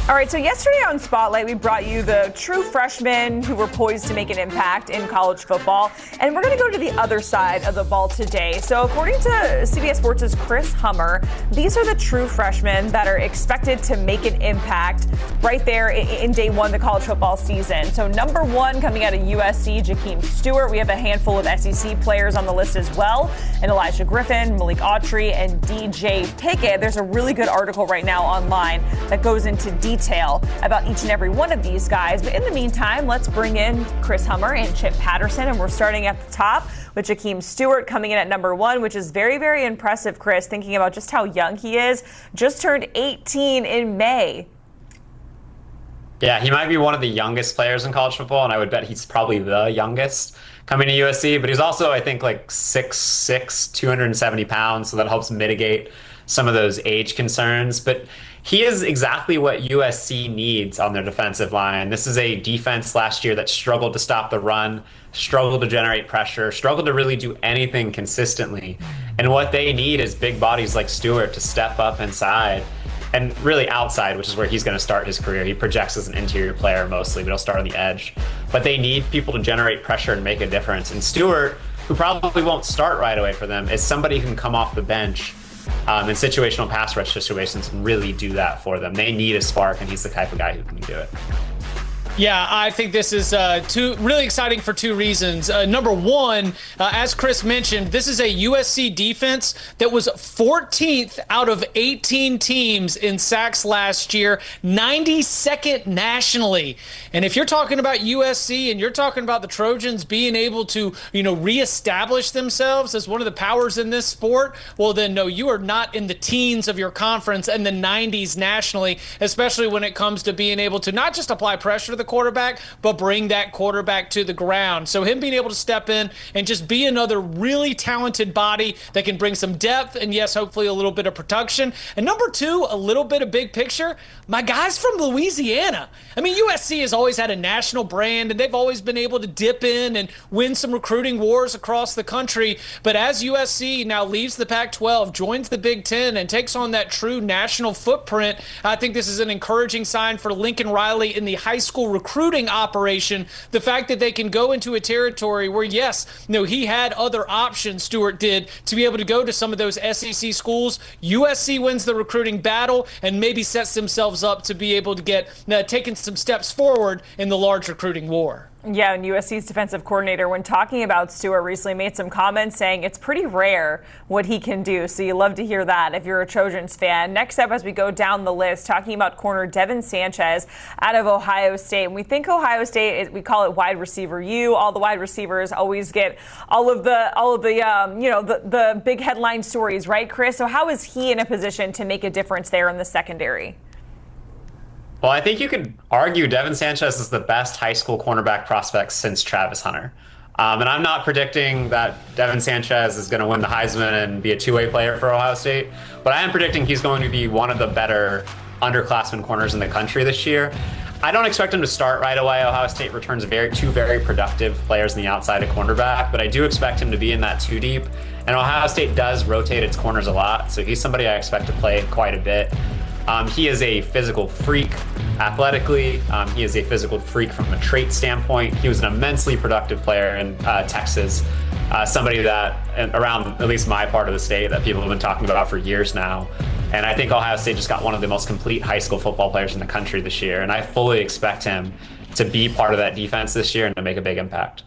All right, so yesterday on Spotlight, we brought you the true freshmen who were poised to make an impact in college football. And we're going to go to the other side of the ball today. So according to CBS Sports' Chris Hummer, these are the true freshmen that are expected to make an impact right there in day one of the college football season. So number one, coming out of USC, Jahkeem Stewart. We have a handful of SEC players on the list as well. And Elijah Griffin, Malik Autry, and DJ Pickett. There's a really good article right now online that goes into detail about each and every one of these guys. But in the meantime, let's bring in Chris Hummer and Chip Patterson. And we're starting at the top with Jahkeem Stewart coming in at number one, which is very, very impressive, Chris, thinking about just how young he is. Just turned 18 in May. Yeah, he might be one of the youngest players in college football, and I would bet he's probably the youngest coming to USC. But he's also, I think, like 6'6", 270 pounds, so that helps mitigate some of those age concerns. But he is exactly what USC needs on their defensive line. This is a defense last year that struggled to stop the run, struggled to generate pressure, struggled to really do anything consistently. And what they need is big bodies like Stewart to step up inside and really outside, which is where he's going to start his career. He projects as an interior player mostly, but he'll start on the edge. But they need people to generate pressure and make a difference. And Stewart, who probably won't start right away for them, is somebody who can come off the bench in situational pass rush situations and really do that for them. They need a spark, and he's the type of guy who can do it. Yeah, I think this is really exciting for two reasons. Number one, as Chris mentioned, this is a USC defense that was 14th out of 18 teams in sacks last year, 92nd nationally. And if you're talking about USC and you're talking about the Trojans being able to, reestablish themselves as one of the powers in this sport, well, then no, you are not in the teens of your conference and the 90s nationally, especially when it comes to being able to not just apply pressure to the quarterback, but bring that quarterback to the ground. So him being able to step in and just be another really talented body that can bring some depth and, yes, hopefully a little bit of production. And number two, a little bit of big picture. My guys from Louisiana. I mean, USC has always had a national brand, and they've always been able to dip in and win some recruiting wars across the country. But as USC now leaves the Pac-12, joins the Big Ten, and takes on that true national footprint, I think this is an encouraging sign for Lincoln Riley in the high school recruiting operation. The fact that they can go into a territory where, yes, he had other options, Stewart did, to be able to go to some of those SEC schools. USC wins the recruiting battle and maybe sets themselves up to be able to get taking some steps forward in the large recruiting war. Yeah, and USC's defensive coordinator, when talking about Stewart, recently made some comments saying it's pretty rare what he can do. So you love to hear that if you're a Trojans fan. Next up, as we go down the list, talking about corner Devin Sanchez out of Ohio State. And we think Ohio State, we call it wide receiver U. All the wide receivers always get all of the big headline stories, right, Chris? So how is he in a position to make a difference there in the secondary? Well, I think you could argue Devin Sanchez is the best high school cornerback prospect since Travis Hunter. And I'm not predicting that Devin Sanchez is going to win the Heisman and be a two-way player for Ohio State, but I am predicting he's going to be one of the better underclassmen corners in the country this year. I don't expect him to start right away. Ohio State returns two very productive players on the outside of cornerback, but I do expect him to be in that two deep. And Ohio State does rotate its corners a lot, so he's somebody I expect to play quite a bit. He is a physical freak athletically. He is a physical freak from a trait standpoint. He was an immensely productive player in Texas, somebody that around at least my part of the state that people have been talking about for years now. And I think Ohio State just got one of the most complete high school football players in the country this year. And I fully expect him to be part of that defense this year and to make a big impact.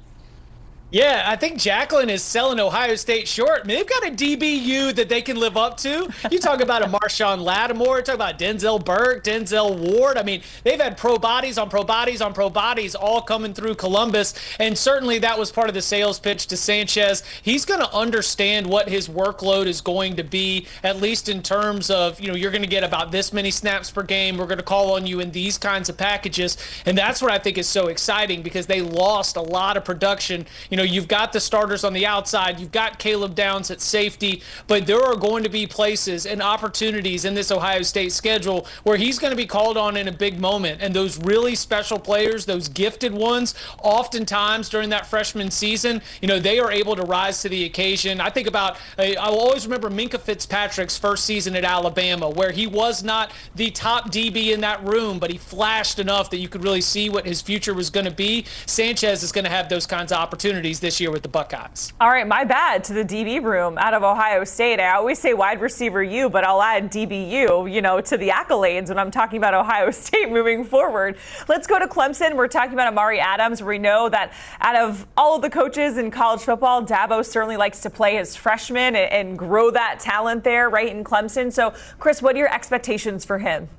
Yeah, I think Jacqueline is selling Ohio State short. I mean, they've got a DBU that they can live up to. You talk about a Marshawn Lattimore, talk about Denzel Burke, Denzel Ward. I mean, they've had pro bodies on pro bodies on pro bodies all coming through Columbus, and certainly that was part of the sales pitch to Sanchez. He's going to understand what his workload is going to be, at least in terms of, you're going to get about this many snaps per game. We're going to call on you in these kinds of packages, and that's what I think is so exciting because they lost a lot of production, you've got the starters on the outside, you've got Caleb Downs at safety, but there are going to be places and opportunities in this Ohio State schedule where he's going to be called on in a big moment. And those really special players, those gifted ones, oftentimes during that freshman season, they are able to rise to the occasion. I think about, I will always remember Minkah Fitzpatrick's first season at Alabama, where he was not the top DB in that room, but he flashed enough that you could really see what his future was going to be. Sanchez is going to have those kinds of opportunities this year with the Buckeyes. All right, my bad to the DB room out of Ohio State. I always say wide receiver U, but I'll add DBU, to the accolades when I'm talking about Ohio State moving forward. Let's go to Clemson. We're talking about Amare Adams. We know that out of all of the coaches in college football, Dabo certainly likes to play his freshmen and grow that talent there, right, in Clemson. So, Chris, what are your expectations for him?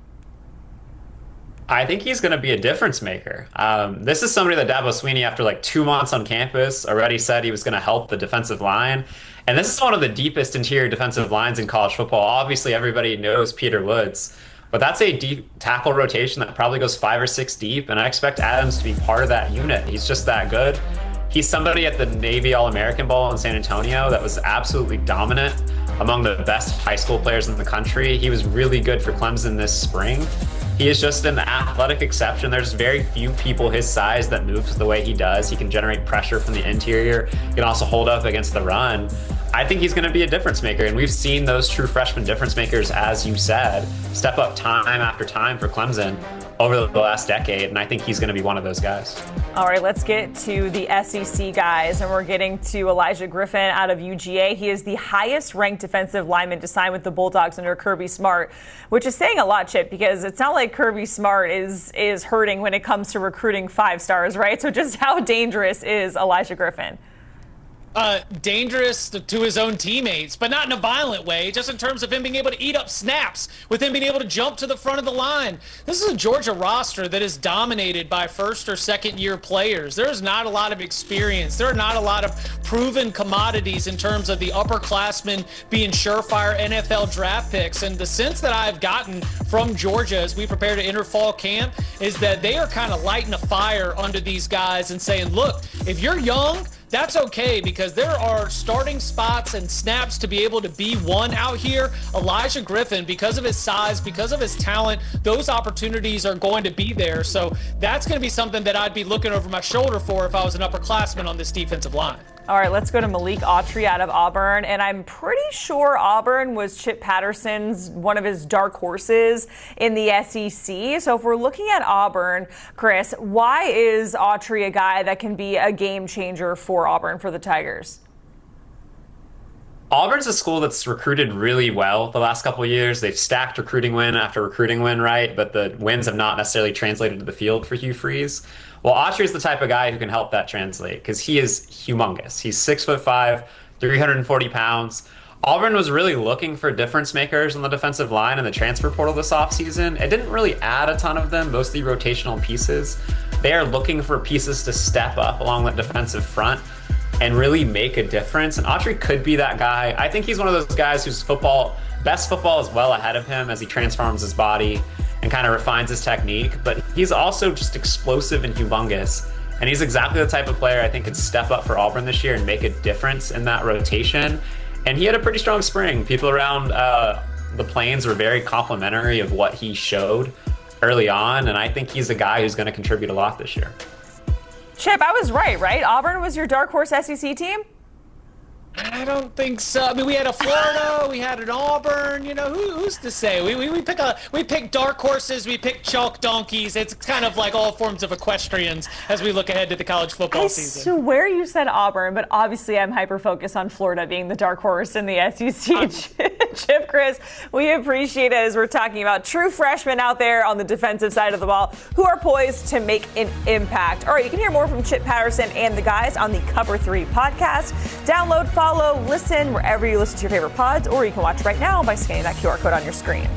I think he's going to be a difference maker. This is somebody that Dabo Swinney, after like 2 months on campus, already said he was going to help the defensive line. And this is one of the deepest interior defensive lines in college football. Obviously, everybody knows Peter Woods, but that's a deep tackle rotation that probably goes 5 or 6 deep. And I expect Adams to be part of that unit. He's just that good. He's somebody at the Navy All-American Bowl in San Antonio that was absolutely dominant, among the best high school players in the country. He was really good for Clemson this spring. He is just an athletic exception. There's very few people his size that moves the way he does. He can generate pressure from the interior. He can also hold up against the run. I think he's going to be a difference maker, and we've seen those true freshman difference makers, as you said, step up time after time for Clemson over the last decade, and I think he's going to be one of those guys. All right, let's get to the SEC guys, and we're getting to Elijah Griffin out of UGA. He is the highest-ranked defensive lineman to sign with the Bulldogs under Kirby Smart, which is saying a lot, Chip, because it's not like Kirby Smart is hurting when it comes to recruiting 5 stars, right? So just how dangerous is Elijah Griffin? Dangerous to his own teammates, but not in a violent way, just in terms of him being able to eat up snaps, with him being able to jump to the front of the line. This is a Georgia roster that is dominated by first or second year players. There's not a lot of experience. There are not a lot of proven commodities in terms of the upperclassmen being surefire NFL draft picks. And the sense that I've gotten from Georgia as we prepare to enter fall camp is that they are kind of lighting a fire under these guys and saying, look, if you're young, that's okay, because there are starting spots and snaps to be able to be won out here. Elijah Griffin, because of his size, because of his talent, those opportunities are going to be there. So that's going to be something that I'd be looking over my shoulder for if I was an upperclassman on this defensive line. All right, let's go to Malik Autry out of Auburn. And I'm pretty sure Auburn was Chip Patterson's one of his dark horses in the SEC. So if we're looking at Auburn, Chris, why is Autry a guy that can be a game changer for Auburn, for the Tigers? Auburn's a school that's recruited really well the last couple of years. They've stacked recruiting win after recruiting win, right? But the wins have not necessarily translated to the field for Hugh Freeze. Well, Autry is the type of guy who can help that translate, because he is humongous. He's 6'5", 340 pounds. Auburn was really looking for difference makers on the defensive line in the transfer portal this offseason. It didn't really add a ton of them, mostly rotational pieces. They are looking for pieces to step up along the defensive front and really make a difference. And Autry could be that guy. I think he's one of those guys whose best football is well ahead of him as he transforms his body and kind of refines his technique. But he's also just explosive and humongous. And he's exactly the type of player I think could step up for Auburn this year and make a difference in that rotation. And he had a pretty strong spring. People around the Plains were very complimentary of what he showed early on. And I think he's a guy who's going to contribute a lot this year. Chip, I was right? Auburn was your dark horse SEC team? I don't think so. I mean, we had a Florida, we had an Auburn. Who's to say? We pick dark horses, we pick chalk donkeys. It's kind of like all forms of equestrians as we look ahead to the college football season. I swear you said Auburn, but obviously I'm hyper-focused on Florida being the dark horse in the SEC. Chip, Chris, we appreciate it as we're talking about true freshmen out there on the defensive side of the ball who are poised to make an impact. All right, you can hear more from Chip Patterson and the guys on the Cover 3 podcast. Download, follow, listen wherever you listen to your favorite pods, or you can watch right now by scanning that QR code on your screen.